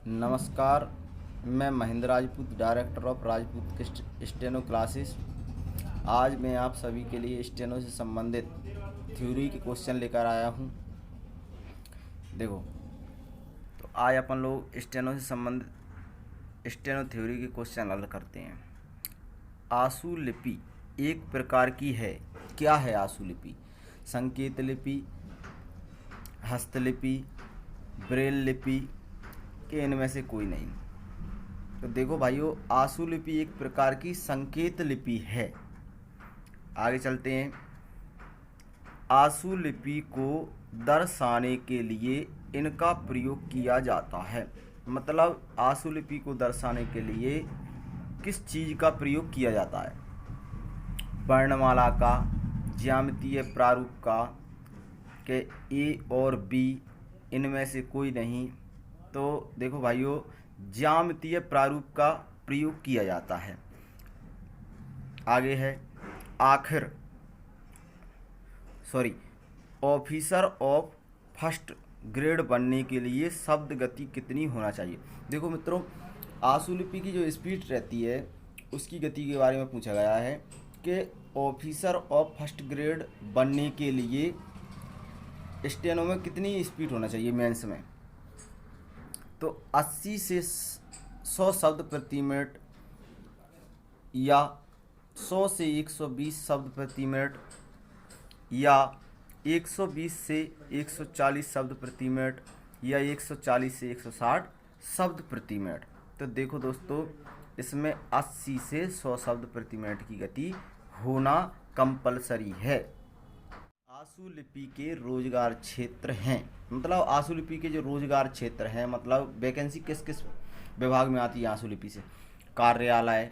नमस्कार। मैं Mahendra Rajput, director of Rajput steno classes. आज मैं आप सभी के लिए स्टेनो से संबंधित थ्योरी के क्वेश्चन लेकर आया हूं। देखो, तो आज अपन लोग स्टेनो से संबंधित स्टेनो थ्योरी के क्वेश्चन हल करते हैं। आशु लिपि एक प्रकार की है। क्या है आशु लिपि? संकेत लिपि, हस्तलिपि, ब्रेल लिपि के इनमें से कोई नहीं। तो देखो भाइयों, आशु लिपि एक प्रकार की संकेत लिपि है। आगे चलते हैं। आशु लिपि को दर्शाने के लिए इनका प्रयोग किया जाता है। मतलब आशु लिपि को दर्शाने के लिए किस चीज़ का प्रयोग किया जाता है? वर्णमाला का, ज्यामितीय प्रारूप का, के ए और बी इनमें से कोई नहीं। तो देखो भाइयों, ज्यामितीय प्रारूप का प्रयोग किया जाता है। आगे है ऑफिसर ऑफ फर्स्ट ग्रेड बनने के लिए शब्द गति कितनी होना चाहिए? देखो मित्रों, आशु लिपि की जो स्पीड रहती है उसकी गति के बारे में पूछा गया है कि ऑफिसर ऑफ फर्स्ट ग्रेड बनने के लिए स्टेनो में कितनी स्पीड होना चाहिए मेंस में। तो 80 से 100 शब्द प्रति मिनट, या 100 से 120 शब्द प्रति मिनट, या 120 से 140 शब्द प्रति मिनट, या 140 से 160 शब्द प्रति मिनट। तो देखो दोस्तों, इसमें 80 से 100 शब्द प्रति मिनट की गति होना कंपलसरी है। आशु लिपि के रोजगार क्षेत्र हैं। मतलब आशु लिपि के जो रोजगार क्षेत्र हैं, मतलब वैकेंसी किस किस विभाग में आती है आशु लिपि से? कार्यालय,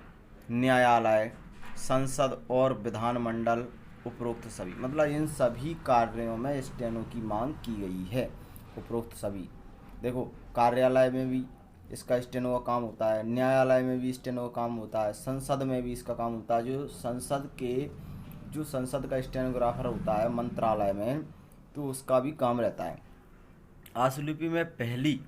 न्यायालय, संसद और विधानमंडल, उपरोक्त सभी। मतलब इन सभी कार्यों में स्टेनो की मांग की गई है। उपरोक्त सभी। देखो, कार्यालय में भी इसका स्टेनो का काम होता है, न्यायालय में भी स्टेनो का काम होता है, संसद में भी इसका काम होता है। जो संसद का स्टेनोग्राफर होता है मंत्रालय में, तो उसका भी काम रहता है। आशु लिपि में पहली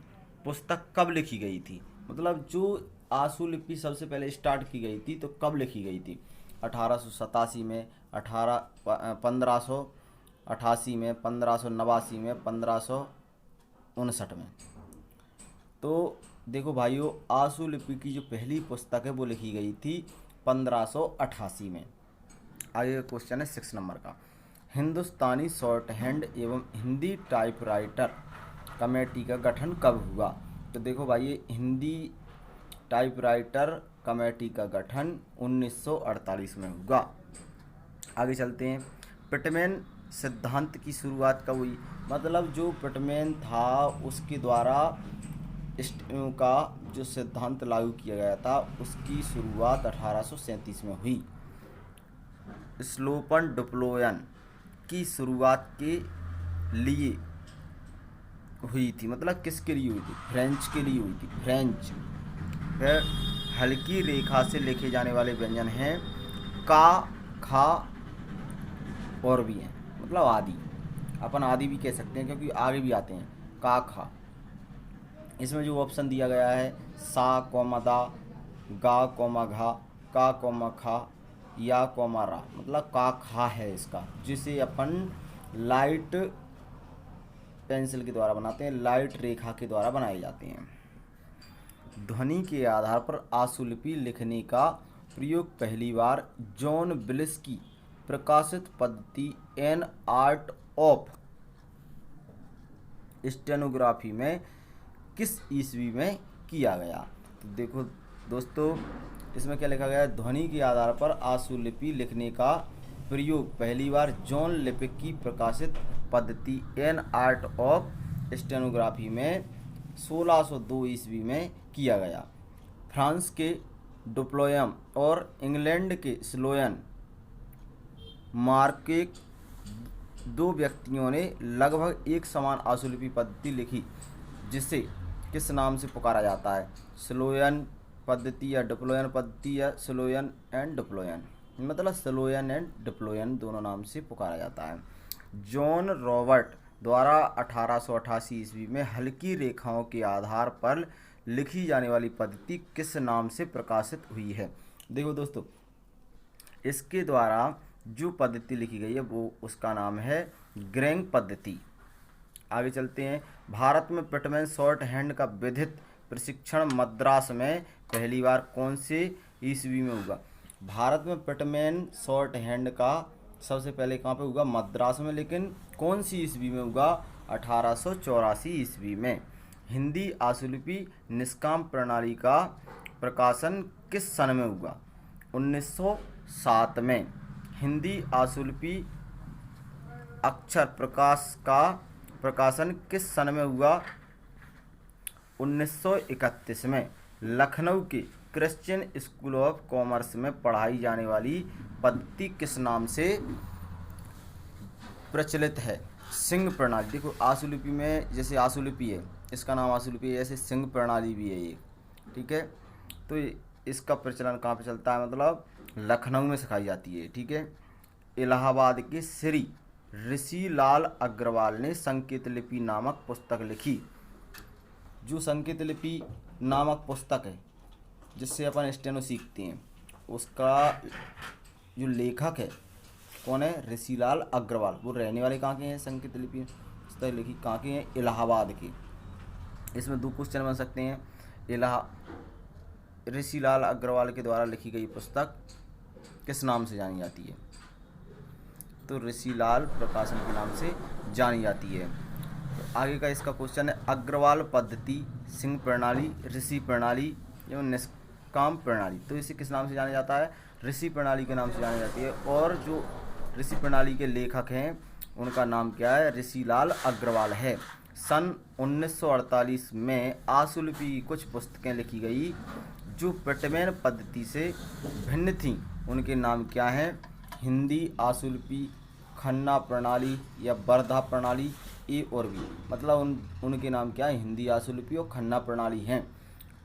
पुस्तक कब लिखी गई थी? मतलब जो आशु लिपि सबसे पहले स्टार्ट की गई थी तो कब लिखी गई थी? 1887 में, 1588 में, 1589 में, 1559 में। तो देखो भाइयों, आशु लिपि की जो पहली पुस्तक है वो लिखी गई थी 1588 में। आगे का क्वेश्चन है 6 नंबर का। हिंदुस्तानी शॉर्ट हैंड एवं हिंदी टाइपराइटर कमेटी का गठन कब हुआ? तो देखो भाई, हिंदी टाइपराइटर कमेटी का गठन 1948 में हुआ। आगे चलते हैं। पिटमैन सिद्धांत की शुरुआत कब हुई? मतलब जो पिटमैन था उसके द्वारा स्टेनो का जो सिद्धांत लागू किया गया था उसकी शुरुआत 1837 में हुई। स्लोपन डुप्लोयन की शुरुआत के लिए हुई थी। मतलब किसके लिए हुई थी? फ्रेंच के लिए हुई थी, फ्रेंच। फिर हल्की रेखा से लिखे जाने वाले व्यंजन हैं का, खा और भी हैं। मतलब आदि, अपन आदि भी कह सकते हैं क्योंकि आगे भी आते हैं। का, खा। इसमें जो ऑप्शन दिया गया है सा कौमा दा, गा कौमा घा, का कौमा खा, या कौमा रा। मतलब का खा है इसका, जिसे अपन लाइट पेंसिल के द्वारा बनाते हैं, लाइट रेखा के द्वारा बनाए जाते हैं। ध्वनि के आधार पर आशु लिपि लिखने का प्रयोग पहली बार जॉन बिलिस की प्रकाशित पद्धति एन आर्ट ऑफ स्टेनोग्राफी में किस ईस्वी में किया गया? तो देखो दोस्तों, इसमें क्या लिखा गया है? ध्वनि के आधार पर आशु लिपि लिखने का प्रयोग पहली बार जॉन लिपिक की प्रकाशित पद्धति एन आर्ट ऑफ स्टेनोग्राफी में 1602 ईस्वी में किया गया। फ्रांस के डुप्लोयम और इंग्लैंड के स्लोयन मार्केक दो व्यक्तियों ने लगभग एक समान आशुलिपि पद्धति लिखी, जिसे किस नाम से पुकारा जाता है? स्लोयन पद्धति या डिप्लोयन पद्धति, या स्लोयन एंड डिप्लोयन। मतलब स्लोयन एंड डिप्लोयन दोनों नाम से पुकारा जाता है। जॉन रॉबर्ट द्वारा 1888 ईस्वी में हल्की रेखाओं के आधार पर लिखी जाने वाली पद्धति किस नाम से प्रकाशित हुई है। देखो दोस्तों, इसके द्वारा जो पद्धति लिखी गई है वो उसका नाम है ग्रेंग पद्धति। आगे चलते हैं। भारत में पिटमैन शॉर्ट हैंड का विधित प्रशिक्षण मद्रास में पहली बार कौन से ईस्वी में हुआ। भारत में पिटमैन शॉर्ट हैंड का सबसे पहले कहाँ पे हुआ, मद्रास में, लेकिन कौन सी ईस्वी में हुआ, 1884 ईस्वी में। हिंदी आशुलिपि निष्काम प्रणाली का प्रकाशन किस सन में हुआ, 1907 में। हिंदी आशुलिपि अक्षर प्रकाश का प्रकाशन किस सन में हुआ, 1931 में। लखनऊ के क्रिश्चियन स्कूल ऑफ कॉमर्स में पढ़ाई जाने वाली पद्धति किस नाम से प्रचलित है, सिंह प्रणाली। देखो आशुलिपि में जैसे आशुलिपि है, इसका नाम आशुलिपि है, ऐसे सिंह प्रणाली भी है ये, ठीक है। तो इसका प्रचलन कहाँ पे चलता है, मतलब लखनऊ में सिखाई जाती है, ठीक है। इलाहाबाद के श्री ऋषि लाल अग्रवाल ने संकेत लिपि नामक पुस्तक लिखी। जो संकेत लिपि नामक पुस्तक है जिससे अपन स्टेनो सीखते हैं, उसका जो लेखक है कौन है, ऋषिलाल अग्रवाल। वो रहने वाले कहाँ के हैं, संकेत लिपि पुस्तक लिखी कहाँ के हैं, इलाहाबाद के। इसमें दो क्वेश्चन बन सकते हैं। ऋषिलाल अग्रवाल के द्वारा लिखी गई पुस्तक किस नाम से जानी जाती है, तो ऋषिलाल प्रकाशन के नाम से जानी जाती है। तो आगे का इसका क्वेश्चन है, अग्रवाल पद्धति, सिंह प्रणाली, ऋषि प्रणाली एवं निष्काम प्रणाली, तो इसे किस नाम से जाना जाता है, ऋषि प्रणाली के नाम से जानी जाती है। और जो ऋषि प्रणाली के लेखक हैं उनका नाम क्या है, ऋषिलाल अग्रवाल है। सन 1948 में आशुलिपि की कुछ पुस्तकें लिखी गई जो पिटमैन पद्धति से भिन्न थीं, उनके नाम क्या हैं, हिंदी आशुलिपि, खन्ना प्रणाली या वर्धा प्रणाली, ए और बी। मतलब उनके नाम क्या है, हिंदी आशुलिपि और खन्ना प्रणाली हैं।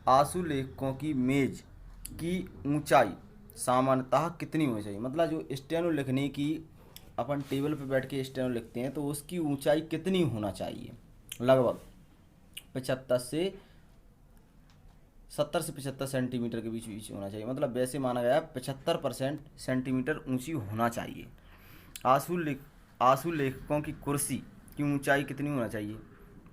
आशुलेखकों की मेज की ऊंचाई सामान्यतः कितनी होनी चाहिए, मतलब जो स्टेनो लिखने की अपन टेबल पे बैठ के स्टेनो लिखते हैं तो उसकी ऊंचाई कितनी होना चाहिए, लगभग 70 से 75 सेंटीमीटर के बीच होना चाहिए। मतलब वैसे माना गया 75% सेंटीमीटर ऊंची होना चाहिए। आशुलेखकों की कुर्सी की ऊंचाई कितनी होना चाहिए,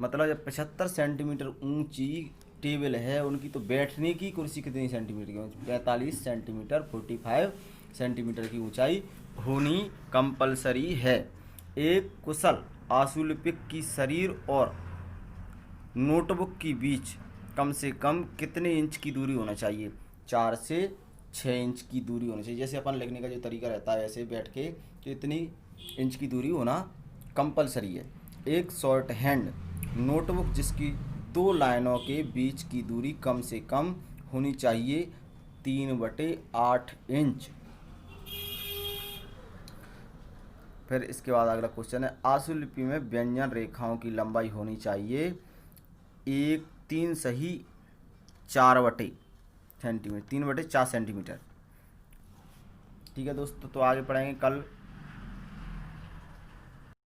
मतलब जब 75 सेंटीमीटर ऊंची टेबल है उनकी, तो बैठने की कुर्सी कितनी सेंटीमीटर की, 45 सेंटीमीटर 45 सेंटीमीटर की ऊंचाई होनी कंपलसरी है। एक कुशल आशुलिपिक की शरीर और नोटबुक के बीच कम से कम कितने इंच की दूरी होना चाहिए, 4 से 6 इंच की दूरी होनी चाहिए। जैसे अपन लिखने का जो तरीका रहता है ऐसे बैठ के, तो इतनी इंच की दूरी होना कंपलसरी है। एक शॉर्ट हैंड नोटबुक जिसकी 2 लाइनों के बीच की दूरी कम से कम होनी चाहिए 3/8 इंच। फिर इसके बाद अगला क्वेश्चन है, आशुलिपि में व्यंजन रेखाओं की लंबाई होनी चाहिए 3 सही 4 सेंटीमीटर, 3/4 सेंटीमीटर। ठीक है दोस्तों, तो आगे पढ़ेंगे कल